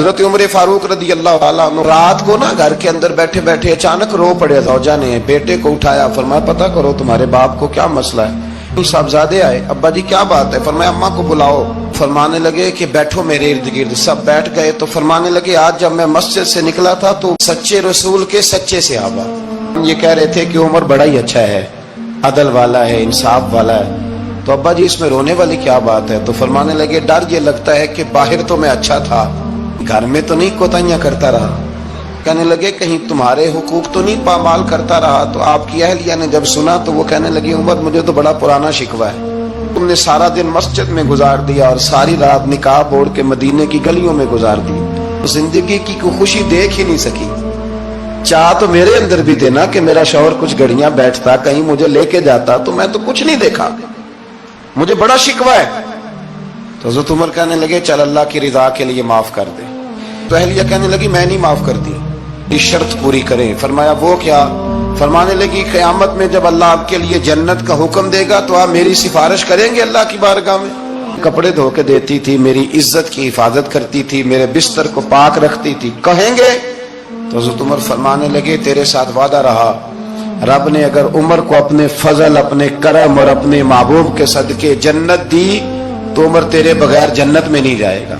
حضرت عمر فاروق رضی اللہ تعالیٰ عنہ رات کو نا گھر کے اندر بیٹھے بیٹھے اچانک رو پڑے. زوجہ نے بیٹے کو اٹھایا, فرمایا پتہ کرو تمہارے باپ کو کیا مسئلہ ہے. صاحبزادے آئے, ابا جی کیا بات ہے؟ فرمایا اماں کو بلاؤ. فرمانے لگے کہ بیٹھو میرے ارد گرد. سب بیٹھ گئے تو فرمانے لگے آج جب میں مسجد سے نکلا تھا تو سچے رسول کے سچے صحابہ یہ کہہ رہے تھے کہ عمر بڑا ہی اچھا ہے, عدل والا ہے, انصاف والا ہے. تو ابا جی اس میں رونے والی کیا بات ہے؟ تو فرمانے لگے ڈر یہ لگتا ہے کہ باہر تو میں اچھا تھا, گھر میں تو نہیں کوتاہیاں کرتا رہا. کہنے لگے کہیں تمہارے حقوق تو نہیں پامال کرتا رہا. تو آپ کی اہلیہ نے جب سنا تو وہ کہنے لگی عمر مجھے تو بڑا پرانا شکوہ ہے, تم نے سارا دن مسجد میں گزار دیا اور ساری رات نقاب اوڑھ کے مدینے کی گلیوں میں گزار دی, زندگی کی کوئی خوشی دیکھ ہی نہیں سکی. چاہ تو میرے اندر بھی دینا کہ میرا شوہر کچھ گھڑیاں بیٹھتا, کہیں مجھے لے کے جاتا, تو میں تو کچھ نہیں دیکھا, مجھے بڑا شکوہ ہے. تو حضرت عمر کہنے لگے چل اللہ کی رضا کے لیے معاف کر دے. تو اہلیہ کہنے لگی میں نہیں معاف کرتی, اس شرط پوری کریں. فرمایا وہ کیا؟ فرمانے لگی قیامت میں جب اللہ آپ کے لیے جنت کا حکم دے گا تو آپ میری سفارش کریں گے اللہ کی بارگاہ میں؟ کپڑے دھو کے دیتی تھی, میری عزت کی حفاظت کرتی تھی, میرے بستر کو پاک رکھتی تھی, کہیں گے؟ تو حضرت عمر فرمانے لگے تیرے ساتھ وعدہ رہا, رب نے اگر عمر کو اپنے فضل, اپنے کرم اور اپنے محبوب کے صدقے جنت دی تو عمر تیرے بغیر جنت میں نہیں جائے گا.